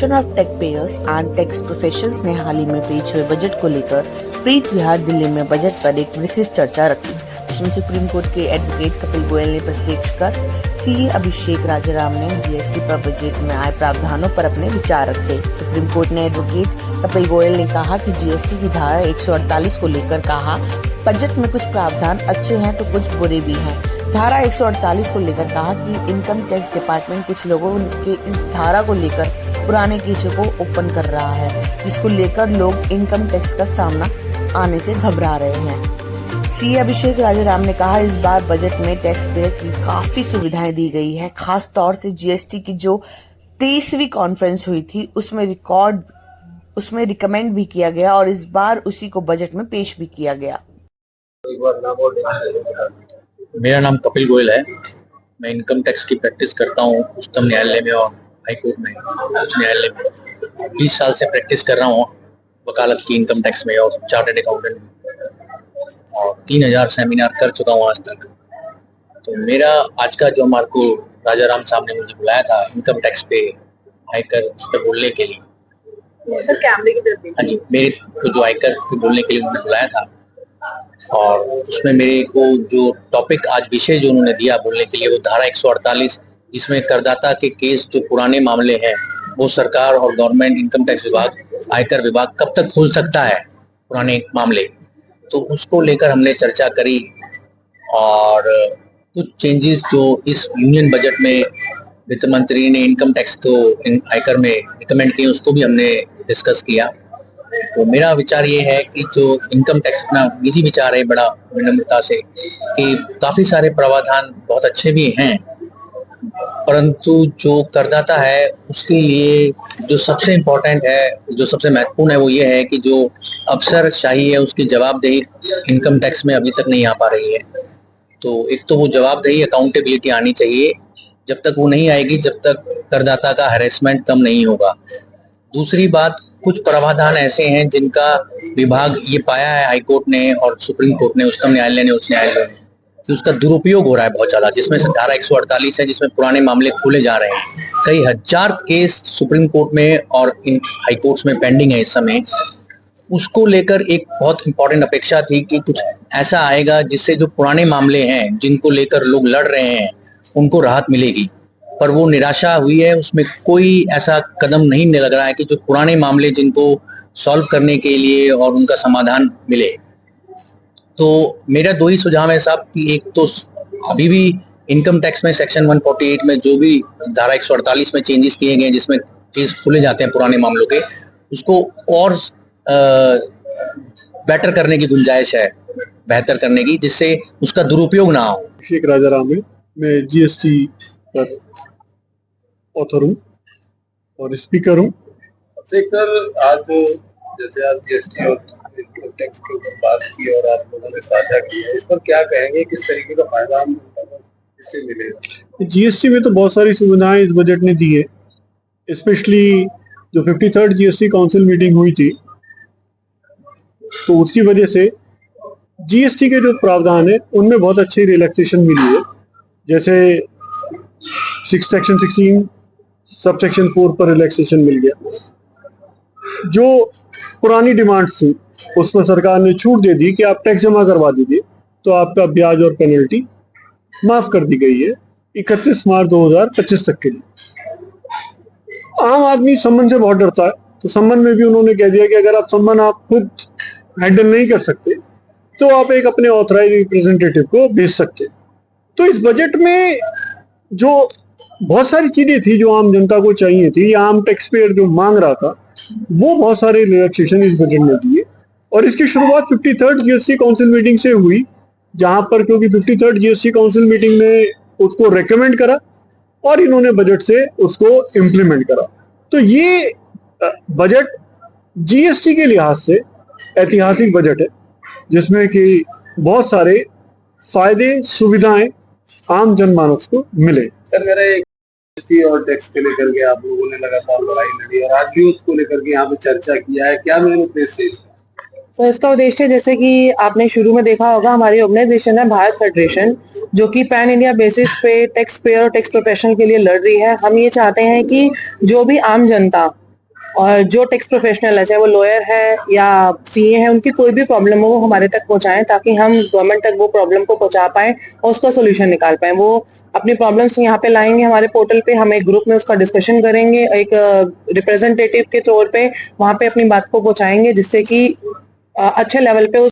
Federation of tax payers and tax professions ने हाल ही में पेश हुए बजट को लेकर प्रीत विहार दिल्ली में बजट पर एक विस्तृत चर्चा रखी, जिसमें सुप्रीम कोर्ट के एडवोकेट कपिल गोयल ने प्रत्यक्ष कर सीए अभिषेक राजाराम ने जीएसटी पर बजट में आए प्रावधानों पर अपने विचार रखे। सुप्रीम कोर्ट ने एडवोकेट कपिल गोयल ने कहा कि जीएसटी की धारा 148 को लेकर कहा, बजट में कुछ प्रावधान अच्छे हैं तो कुछ बुरे भी हैं। धारा 148 को लेकर कहा कि इनकम टैक्स डिपार्टमेंट कुछ लोगों के इस धारा को लेकर पुराने केसों को ओपन कर रहा है, जिसको लेकर लोग इनकम टैक्स का सामना आने से घबरा रहे हैं। सीए अभिषेक राजाराम ने कहा, इस बार बजट में टैक्स पेयर की काफी सुविधाएं दी गई है। खास तौर से जीएसटी की जो 23वीं कॉन्फ्रेंस हुई थी उसमें रिकमेंड भी किया गया और इस बार उसी को बजट में पेश भी किया गया। मेरा नाम कपिल गोयल है। मैं इनकम टैक्स की प्रैक्टिस करता हूँ उच्चतम न्यायालय में और हाई कोर्ट में, उच्च न्यायालय में 20 साल से प्रैक्टिस कर रहा हूँ वकालत की इनकम टैक्स में और चार्टर्ड अकाउंटेंट में, और 3000 सेमिनार कर चुका हूँ आज तक। तो मेरा आज का जो हमारे को राजाराम साहब ने मुझे बुलाया था इनकम टैक्स पे आयकर उस पर बोलने के लिए, हाँ जी, मेरे को जो आयकर पे बोलने के लिए उन्होंने बुलाया था, और उसमें मेरे को जो टॉपिक आज विषय जो उन्होंने दिया बोलने के लिए वो धारा 148, जिसमें करदाता के केस जो पुराने मामले हैं वो सरकार और गवर्नमेंट इनकम टैक्स विभाग, आयकर विभाग कब तक खोल सकता है पुराने मामले, तो उसको लेकर हमने चर्चा करी। और कुछ चेंजेस जो इस यूनियन बजट में वित्त मंत्री ने इनकम टैक्स को आयकर में रिकमेंड किए उसको भी हमने डिस्कस किया। तो मेरा विचार ये है कि जो इनकम टैक्स, अपना निजी विचार है बड़ा विनम्रता से, कि काफी सारे प्रावधान बहुत अच्छे भी हैं, परंतु जो करदाता है उसके लिए जो सबसे इम्पोर्टेंट है, जो सबसे महत्वपूर्ण है वो ये है कि जो अफसरशाही है उसकी जवाबदेही इनकम टैक्स में अभी तक नहीं आ पा रही है। तो एक तो वो जवाबदेही, अकाउंटेबिलिटी आनी चाहिए, जब तक वो नहीं आएगी जब तक करदाता का हैरेसमेंट कम नहीं होगा। दूसरी बात, कुछ प्रावधान ऐसे हैं जिनका विभाग ये पाया है हाई कोर्ट ने और सुप्रीम कोर्ट ने, उच्चतम न्यायालय ने, उच्च न्यायालय ने, कि उसका दुरुपयोग हो रहा है बहुत ज्यादा, जिसमें से धारा 148 है जिसमें पुराने मामले खोले जा रहे हैं। कई हजार केस सुप्रीम कोर्ट में और इन हाई कोर्ट्स में पेंडिंग है इस समय। उसको लेकर एक बहुत इंपॉर्टेंट अपेक्षा थी कि कुछ ऐसा आएगा जिससे जो पुराने मामले हैं जिनको लेकर लोग लड़ रहे हैं उनको राहत मिलेगी, पर वो निराशा हुई है। उसमें कोई ऐसा कदम नहीं लग रहा है कि जो पुराने मामले जिनको सॉल्व करने के लिए और उनका समाधान मिले। तो मेरा दो ही सुझाव है साहब कि एक तो अभी भी इनकम टैक्स में सेक्शन 148 में जो भी धारा 148 में चेंजेस किए गए जिसमें केस खुले जाते हैं पुराने मामलों के, उसको और बेटर करने की गुंजाइश है, बेहतर करने की, जिससे उसका दुरुपयोग ना हो। अभिषेक राजाराम है, मैं जीएसटी पर ऑथर हूँ और स्पीकर हूँ। सर, आज जैसे आप जीएसटी और टैक्स के ऊपर बात की और आप लोगों ने साझा किया, इस पर क्या कहेंगे, किस तरीके का फायदा इससे मिलेगा? जीएसटी में तो बहुत सारी सुविधाएं इस बजट ने दी है, स्पेशली जो 53rd जीएसटी काउंसिल मीटिंग हुई थी, तो उसकी वजह से जीएसटी के जो प्रावधान है उनमें बहुत अच्छी रिलैक्सेशन मिली है। जैसे सेक्शन 16 सब सेक्शन 4 पर रिलैक्सेशन मिल गया। जो पुरानी डिमांड्स थी उस पर सरकार ने छूट दे दी कि आप टैक्स जमा करवा दीजिए तो आपका ब्याज और पेनल्टी माफ कर दी गई है 31 मार्च 2025 तक के लिए। आम आदमी सम्मन से बहुत डरता है, तो सम्मन में भी उन्होंने कह दिया कि अगर आप सम्मन आप खुद हैंडल नहीं कर सकते तो आप एक अपने ऑथराइज रिप्रेजेंटेटिव को भेज सकते। तो इस बजट में जो बहुत सारी चीजें थी जो आम जनता को चाहिए थी या आम टैक्स पेयर जो मांग रहा था, वो बहुत सारे रिलैक्सेशन इस बजट में दिए। और इसकी शुरुआत 53rd जीएसटी काउंसिल मीटिंग से हुई, जहां पर क्योंकि 53rd जीएसटी काउंसिल मीटिंग ने उसको रेकमेंड करा और इन्होंने बजट से उसको इम्प्लीमेंट करा। तो ये बजट जीएसटी के लिहाज से ऐतिहासिक बजट है, जिसमें कि बहुत सारे फायदे, सुविधाएं आम जनमानस को मिले। सर, मेरा एक जीएसटी और टैक्स को लेकर के आप लोगों ने लगातार लड़ाई लड़ी और आज भी उसको लेकर के यहाँ पे चर्चा किया है, क्या मेन उद्देश्य है? सर, इसका उद्देश्य जैसे कि आपने शुरू में देखा होगा, हमारी ऑर्गेनाइजेशन है भारत फेडरेशन, जो कि पैन इंडिया बेसिस पे टैक्स पेयर और टैक्स प्रोफेशनल के लिए लड़ रही है। हम ये चाहते हैं कि जो भी आम जनता और जो टैक्स प्रोफेशनल है, चाहे वो लॉयर है या सीए है, उनकी कोई भी प्रॉब्लम हो वो हमारे तक पहुंचाएं ताकि हम गवर्नमेंट तक वो प्रॉब्लम को पहुंचा पाएं और उसका सोल्यूशन निकाल पाएं। वो अपनी प्रॉब्लम्स यहाँ पे लाएंगे हमारे पोर्टल पे, हम एक ग्रुप में उसका डिस्कशन करेंगे, एक रिप्रेजेंटेटिव के तौर पे वहां पे अपनी बात को पहुंचाएंगे जिससे कि अच्छे लेवल पे